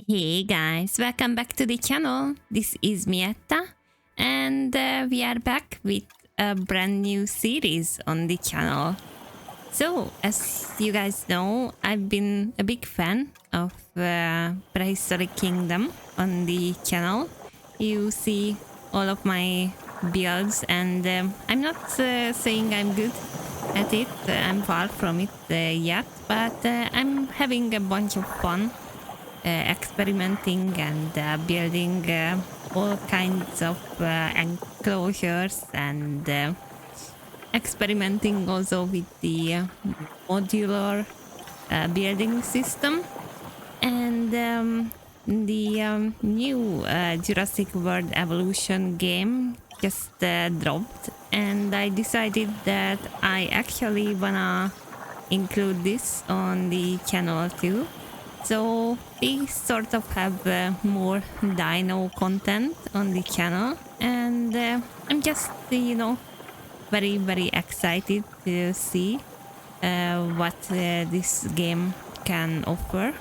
Hey guys, welcome back to the channel. This is Mietta, and we are back with a brand new series on the channel. So, as you guys know, I've been a big fan of Prehistoric Kingdom on the channel. You see all of my builds, and I'm not saying I'm good at it. I'm far from it yet, but I'm having a bunch of fun experimenting and building all kinds of enclosures and experimenting also with the modular building system. And the new Jurassic World Evolution game just dropped, and I decided that I actually wanna include this on the channel too. So we sort of have more dino content on the channel, and I'm just, very excited to see what this game can offer.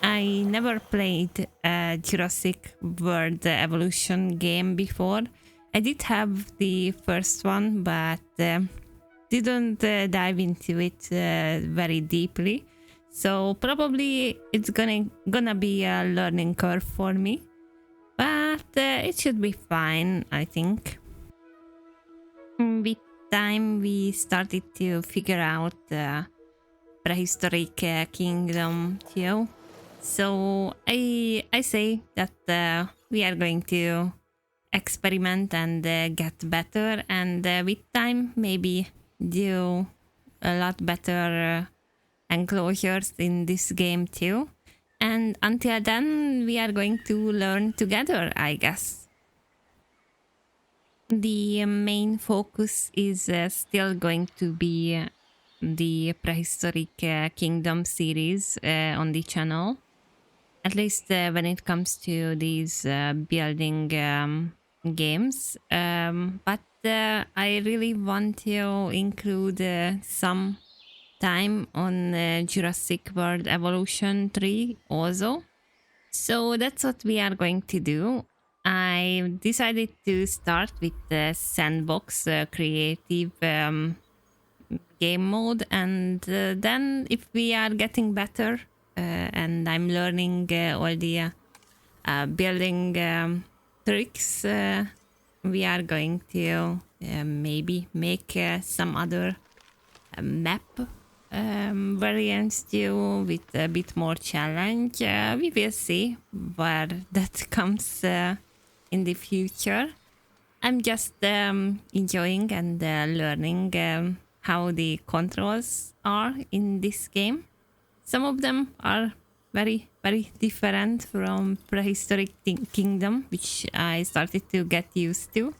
I never played a Jurassic World Evolution game before. I did have the first one, but didn't dive into it very deeply. So probably it's gonna be a learning curve for me, but it should be fine, I think. With time, we started to figure out the prehistoric kingdom too. So I say that we are going to experiment and get better, and with time maybe do a lot better enclosures in this game too. And until then, we are going to learn together, I guess. The main focus is still going to be the Prehistoric Kingdom series on the channel. At least when it comes to these building games. But I really want to include some time on Jurassic World Evolution 3 also. So that's what we are going to do. I decided to start with the Sandbox creative game mode, and then if we are getting better and I'm learning all the building tricks, we are going to maybe make some other map variants too, with a bit more challenge. We will see where that comes in the future. I'm just enjoying and learning how the controls are in this game. Some of them are very different from Prehistoric Kingdom, which I started to get used to.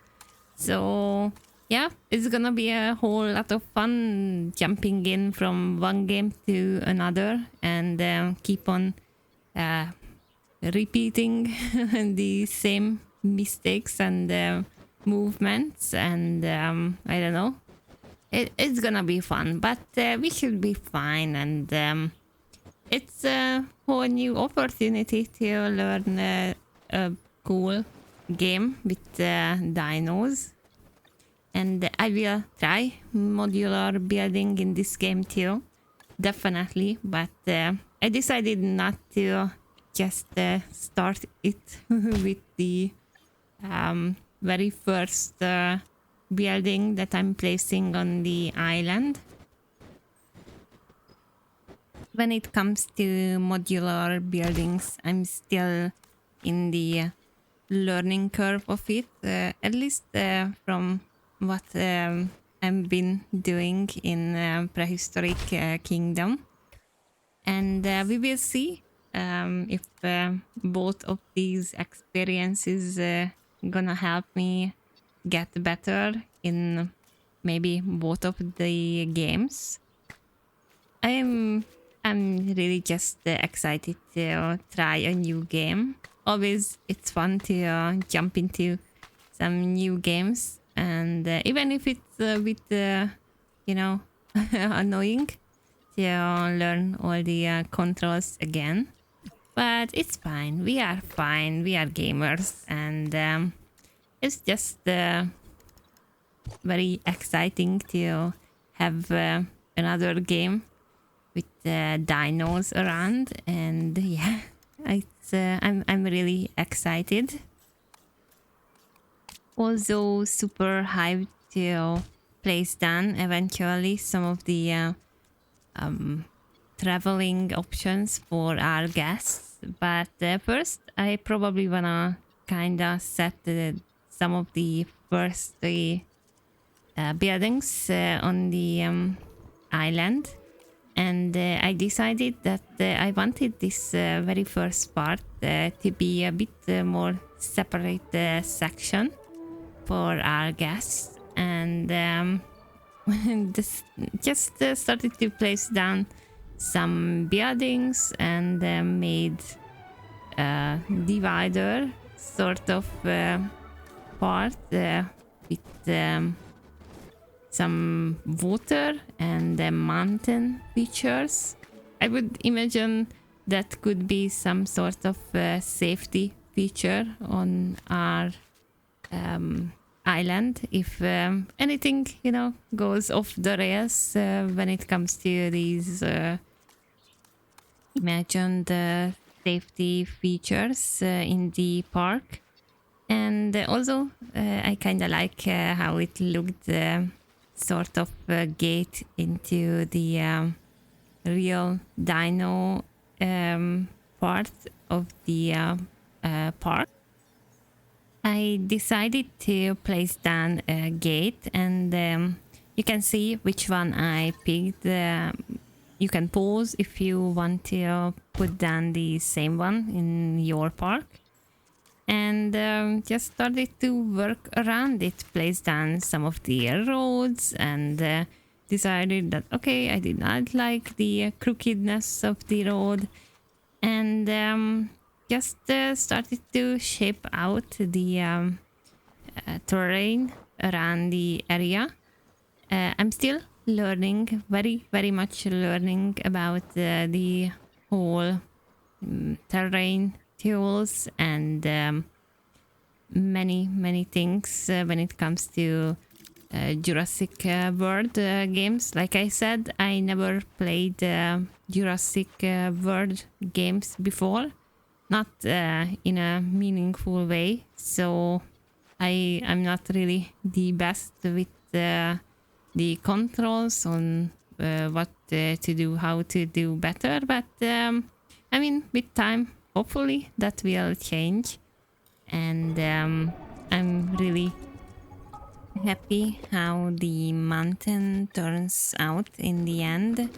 So yeah, it's gonna be a whole lot of fun jumping in from one game to another, and keep on repeating the same mistakes and movements, and I don't know. It's gonna be fun, but we should be fine, and it's a whole new opportunity to learn a cool game with dinos. And I will try modular building in this game too, definitely. But I decided not to just start it with the very first building that I'm placing on the island. When it comes to modular buildings, I'm still in the learning curve of it, at least from what I've been doing in Prehistoric Kingdom. And we will see if both of these experiences gonna help me get better in maybe both of the games. I'm really just excited to try a new game. Always it's fun to jump into some new games, and even if it's a bit annoying to learn all the controls again. but it's fine. We are fine. We are gamers, and it's just very exciting to have another game with dinos around, and yeah, I'm really excited. Also, super hyped to place down eventually some of the traveling options for our guests. But first, I probably wanna kinda set some of the first three buildings on the island. And I decided that I wanted this very first part to be a bit more separate section for our guests. And this just started to place down some buildings and made a divider sort of part with some water and mountain features. I would imagine that could be some sort of safety feature on our island if anything, you know, goes off the rails when it comes to these imagined safety features in the park. And also, I kind of like how it looked sort of gate into the real dino part of the park. I decided to place down a gate, and you can see which one I picked. You can pause if you want to put down the same one in your park. And just started to work around it, place down some of the roads, and decided that, okay, I did not like the crookedness of the road, and just started to shape out the terrain around the area. I'm still learning, very much learning about the whole terrain tools and many things when it comes to Jurassic World games. Like I said, I never played Jurassic World games before, not in a meaningful way, so I'm not really the best with the controls on what to do, how to do better, but I mean, with time, hopefully that will change. And I'm really happy how the mountain turns out in the end.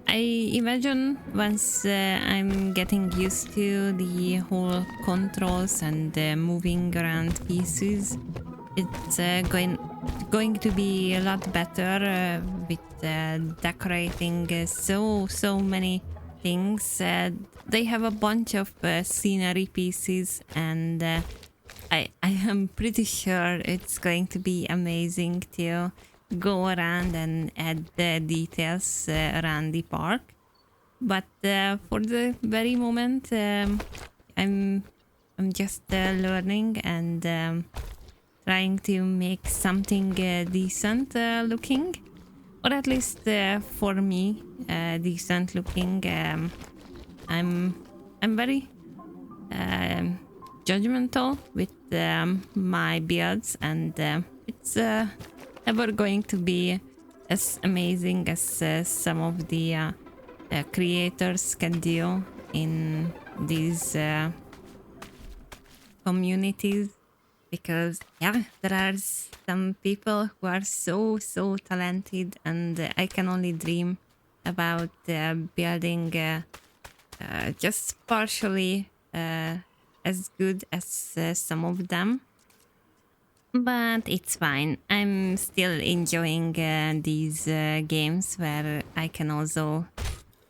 I imagine once I'm getting used to the whole controls and moving around pieces, it's going to be a lot better with decorating so many things. They have a bunch of scenery pieces, and I am pretty sure it's going to be amazing to go around and add the details around the park. But for the very moment, I'm just learning and trying to make something decent looking, or at least for me decent looking. I'm very judgmental with my builds, and it's never going to be as amazing as some of the creators can do in these communities, because yeah, there are some people who are so talented, and I can only dream about building just partially as good as some of them. But it's fine. I'm still enjoying these games where I can also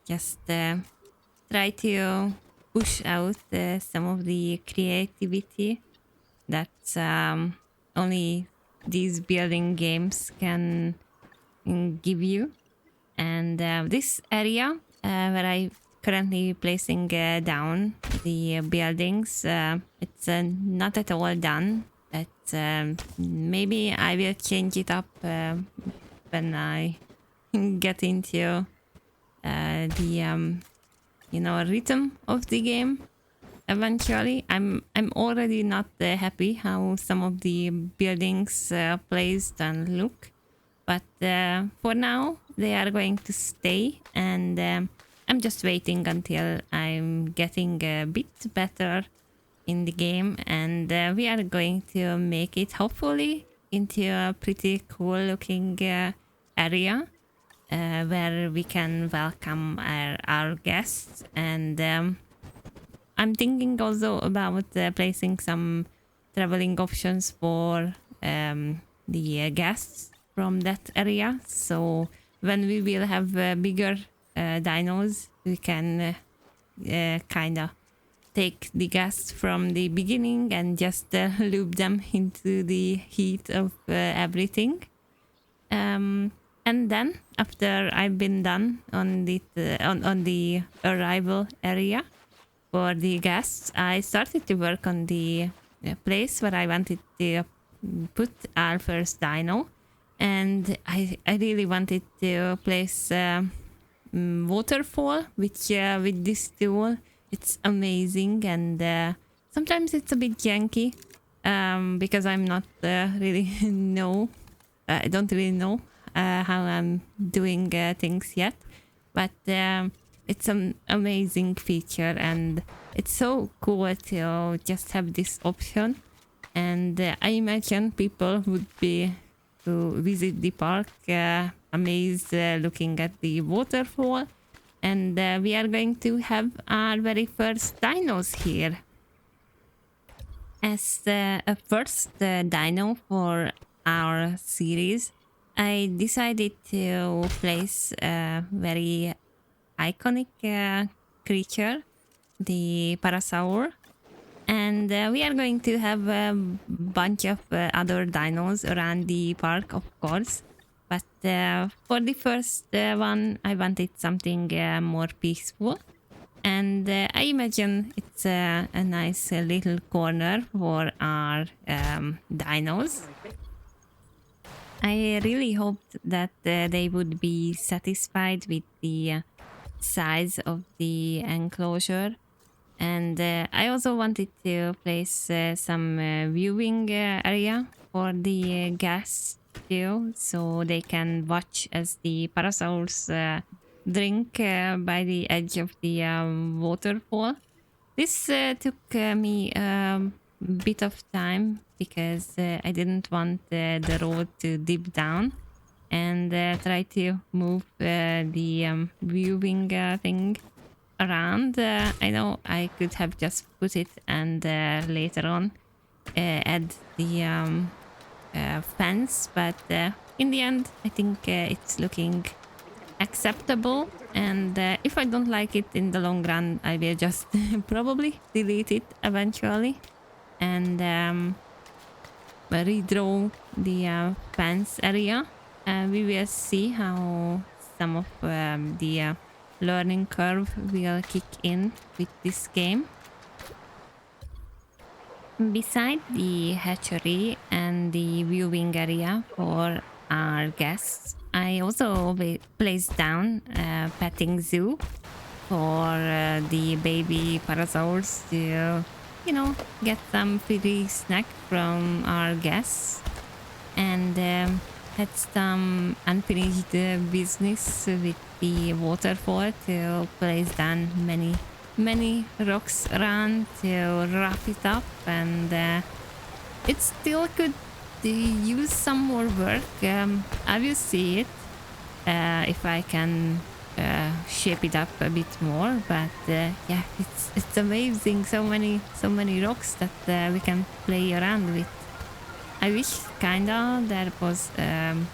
just try to push out some of the creativity that only these building games can give you. And this area where I currently placing down the buildings. It's not at all done. But maybe I will change it up when I get into the rhythm of the game. Eventually, I'm already not happy how some of the buildings placed and look, but for now they are going to stay, and I'm just waiting until I'm getting a bit better in the game, and we are going to make it hopefully into a pretty cool looking area where we can welcome our guests. And I'm thinking also about placing some traveling options for the guests from that area. So when we will have bigger dinos, we can kind of take the guests from the beginning and just loop them into the heat of everything. And then after I've been done on the arrival area for the guests, I started to work on the place where I wanted to put our first dino, and I really wanted to place waterfall, which with this tool it's amazing, and sometimes it's a bit janky because I'm not really I don't really know how I'm doing things yet, but it's an amazing feature, and it's so cool to just have this option. And I imagine people would be to visit the park amazed looking at the waterfall, and we are going to have our very first dinos here. As a first dino for our series, I decided to place a very iconic creature, the Parasaur, and we are going to have a bunch of other dinos around the park, of course. But for the first one, I wanted something more peaceful. And I imagine it's a nice little corner for our dinos. I really hoped that they would be satisfied with the size of the enclosure. And I also wanted to place some viewing area for the guests too, so they can watch as the parasaurs drink by the edge of the waterfall. This took me a bit of time because I didn't want the road to dip down, and try to move the viewing thing around. I know I could have just put it and later on add the fence, but in the end I think it's looking acceptable, and if I don't like it in the long run, I will just probably delete it eventually and redraw the fence area. We will see how some of the learning curve will kick in with this game. Beside the hatchery and the viewing area for our guests, I also placed down a petting zoo for the baby parasaurs to, get some free snack from our guests, and had some unfinished business with the waterfall to place down many rocks around to wrap it up, and it still could use some more work. I will see it if I can shape it up a bit more, but yeah, it's amazing, so many rocks that we can play around with. I wish kinda there was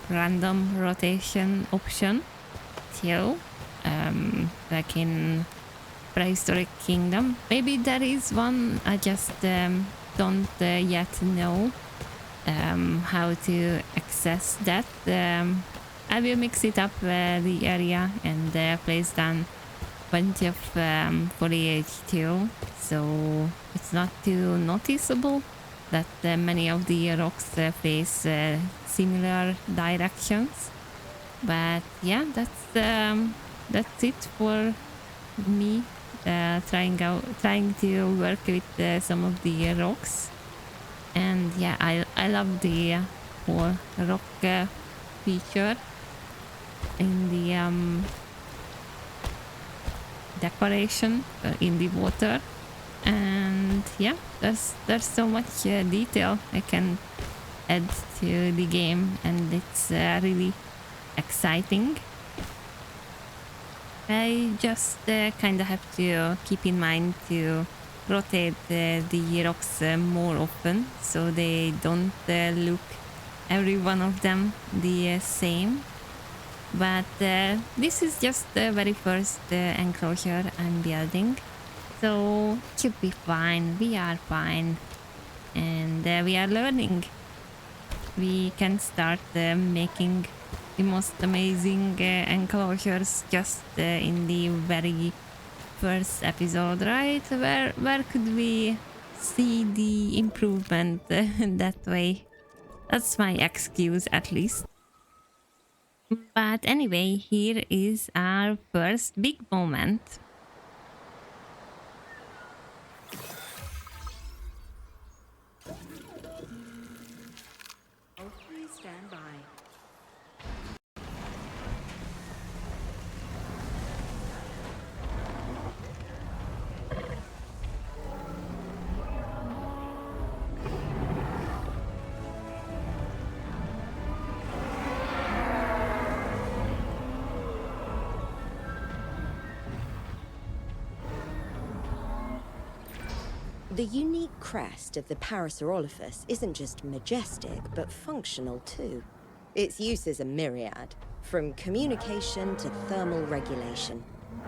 random rotation option too, like in Prehistoric Kingdom. Maybe there is one, I just don't yet know how to access that. I will mix it up the area and place down bunch of foliage too, so it's not too noticeable that many of the rocks face similar directions. But yeah, that's it for me trying to work with some of the rocks. And yeah, I love the whole rock feature in the decoration in the water. And yeah, there's so much detail I can add to the game, and it's really exciting. I just kind of have to keep in mind to rotate the rocks more often, so they don't look every one of them the same. But this is just the very first enclosure I'm building, so it should be fine. We are fine, and we are learning. We can start making the most amazing enclosures just in the very first episode, right? Where could we see the improvement that way? That's my excuse, at least. But anyway, here is our first big moment. Please stand by. The unique crest of the Parasaurolophus isn't just majestic, but functional too. Its uses are myriad, from communication to thermal regulation.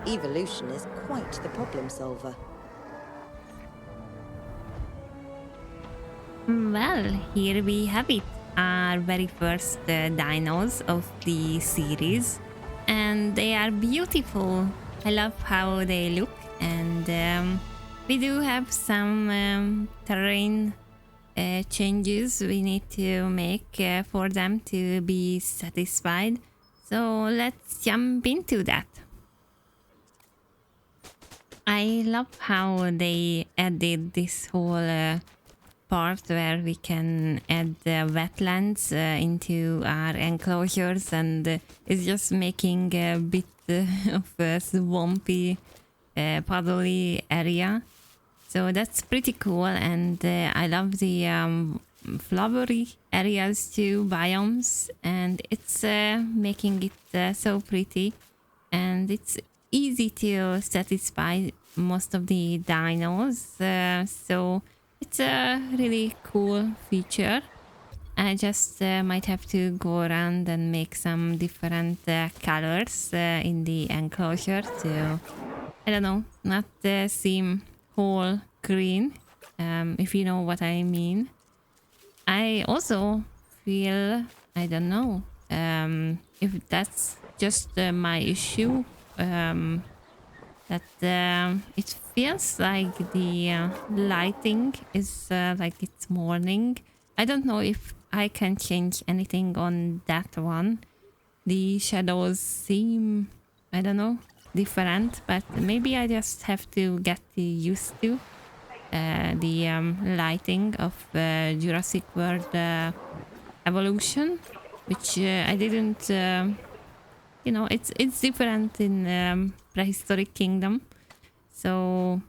Evolution is quite the problem solver. Well, here we have it, our very first dinos of the series, and they are beautiful. I love how they look, and we do have some terrain changes we need to make for them to be satisfied. So let's jump into that. I love how they added this whole part where we can add wetlands into our enclosures, and it's just making a bit of a swampy, puddly area. So that's pretty cool, and I love the flowery areas too, biomes, and it's making it so pretty, and it's easy to satisfy most of the dinos, so it's a really cool feature. I just might have to go around and make some different colors in the enclosure to, I don't know, not seem whole green, if you know what I mean. I also feel, I don't know if that's just my issue, that it feels like the lighting is like it's morning. I don't know if I can change anything on that one. The shadows seem, I don't know, different, but maybe I just have to get used to the lighting of Jurassic World Evolution, which I didn't, you know, it's different in Prehistoric Kingdom. So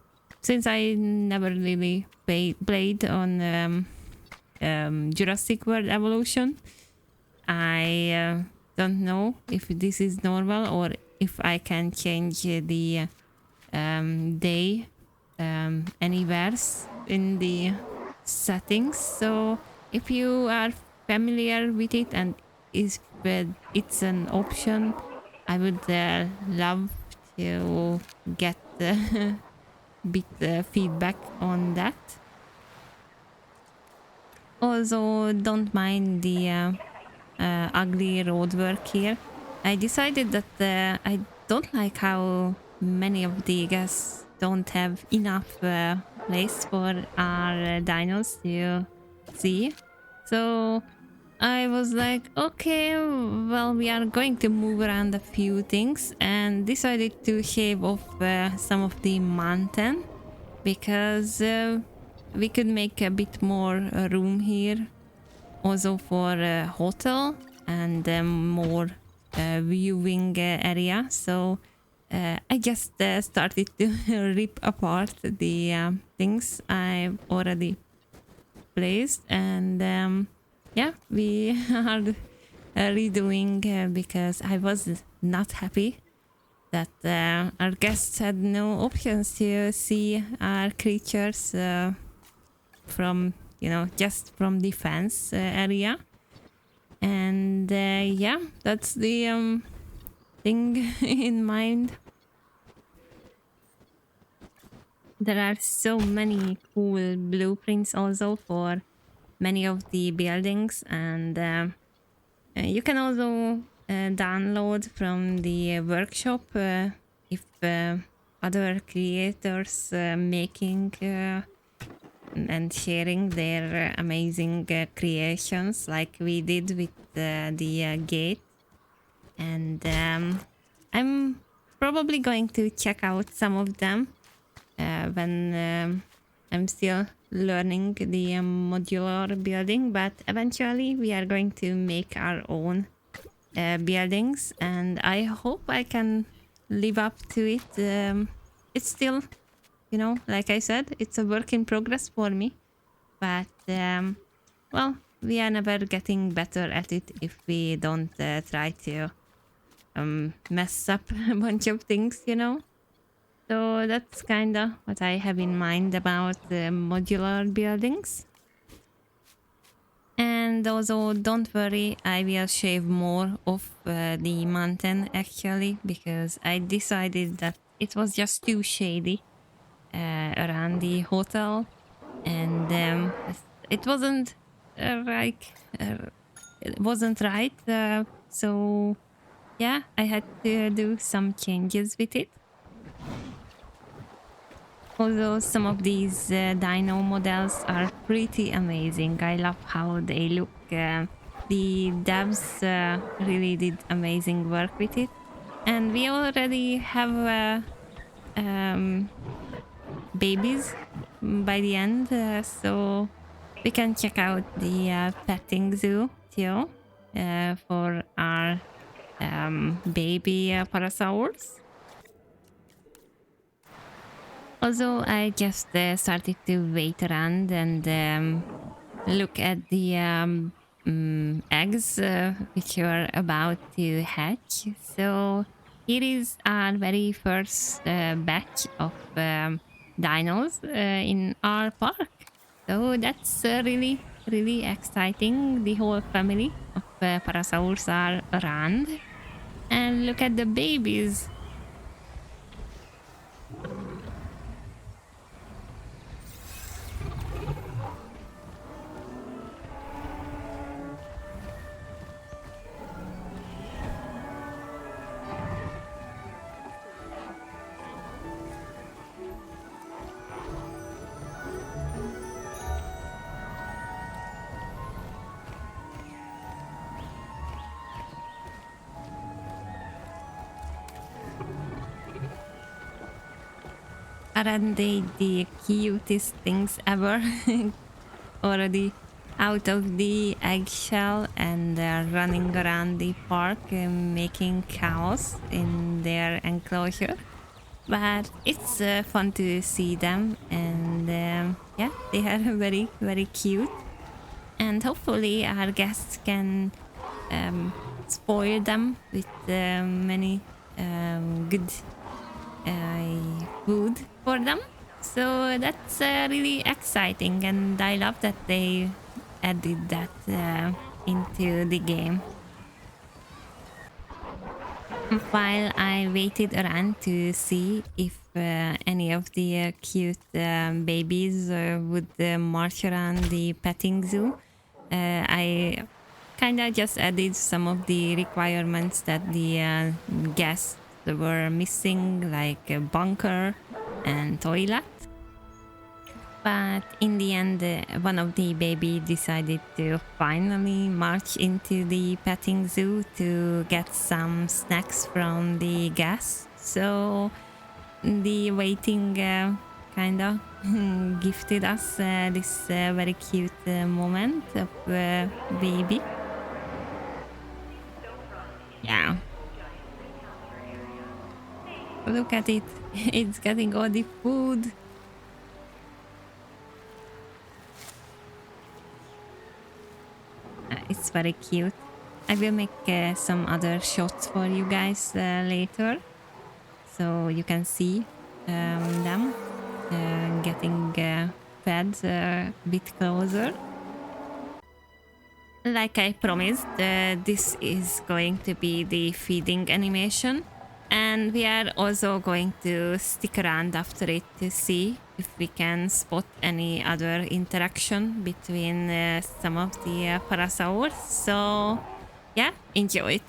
since I never really played on Jurassic World Evolution, I don't know if this is normal or if I can change the day anywhere in the settings. So if you are familiar with it and if it's an option, I would love to get a bit feedback on that. Also, don't mind the ugly road work here. I decided that I don't like how many of the guests don't have enough place for our dinos to see. So I was like, okay, well, we are going to move around a few things and decided to shave off some of the mountain because we could make a bit more room here also for a hotel and more viewing area. So I just started to rip apart the things I've already placed, and yeah, we are redoing because I was not happy that our guests had no options to see our creatures from, you know, just from the fence area. And yeah, that's the thing in mind. There are so many cool blueprints also for many of the buildings, and you can also download from the workshop if other creators making and sharing their amazing creations like we did with the gate. And I'm probably going to check out some of them when I'm still learning the modular building, but eventually we are going to make our own buildings, and I hope I can live up to it. It's still, you know, like I said, it's a work in progress for me, but well, we are never getting better at it if we don't try to mess up a bunch of things, you know. So that's kind of what I have in mind about modular buildings. And also, don't worry, I will shave more of the mountain actually, because I decided that it was just too shady around the hotel, and it wasn't like it wasn't right. So yeah, I had to do some changes with it. Although some of these dino models are pretty amazing. I love how they look. The devs really did amazing work with it. And we already have babies by the end. So we can check out the petting zoo too for our baby parasaurs. Also, I just started to wait around and look at the eggs which are about to hatch. So here is our very first batch of dinos in our park. So that's really, really exciting. The whole family of parasaurs are around. And look at the babies. Aren't they the cutest things ever? Already out of the eggshell and running around the park making chaos in their enclosure. But it's fun to see them, and yeah, they are very, very cute. And hopefully, our guests can spoil them with many good food for them. So that's really exciting, and I love that they added that into the game. While I waited around to see if any of the cute babies would march around the petting zoo, I kind of just added some of the requirements that the guests were missing, like a bunker and toilet. But in the end, one of the baby decided to finally march into the petting zoo to get some snacks from the gas. So the waiting kind of gifted us this very cute moment of baby. Yeah. Look at it. It's getting all the food. It's very cute. I will make some other shots for you guys later, so you can see them getting fed a bit closer. Like I promised, this is going to be the feeding animation, and we are also going to stick around after it to see if we can spot any other interaction between some of the parasaurs. So yeah, enjoy it.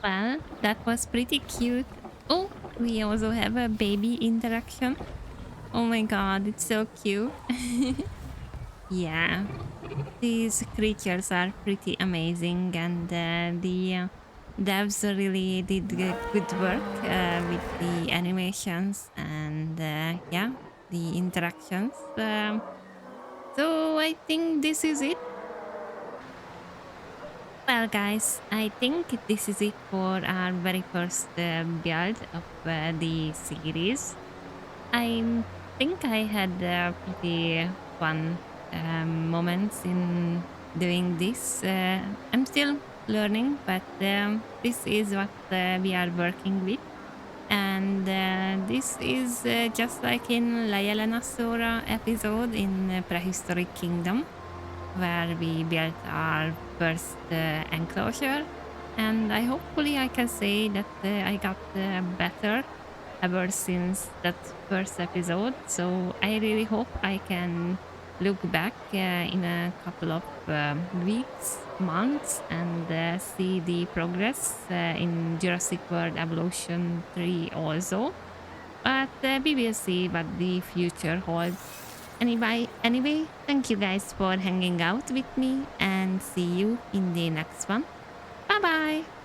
Well, that was pretty cute. Oh, we also have a baby interaction. Oh my god, it's so cute. Yeah, these creatures are pretty amazing, and the devs really did good work with the animations and yeah, the interactions. So I think this is it. Well, guys, I think this is it for our very first build of the series. I think I had pretty fun moments in doing this. I'm still learning, but this is what we are working with. And this is just like in Dinosaur episode in Prehistoric Kingdom, where we built our first enclosure, and hopefully I can say that I got better ever since that first episode. So I really hope I can look back in a couple of weeks, months, and see the progress in Jurassic World Evolution 3 also. But we will see what the future holds. Anyway, thank you guys for hanging out with me, and see you in the next one. Bye bye!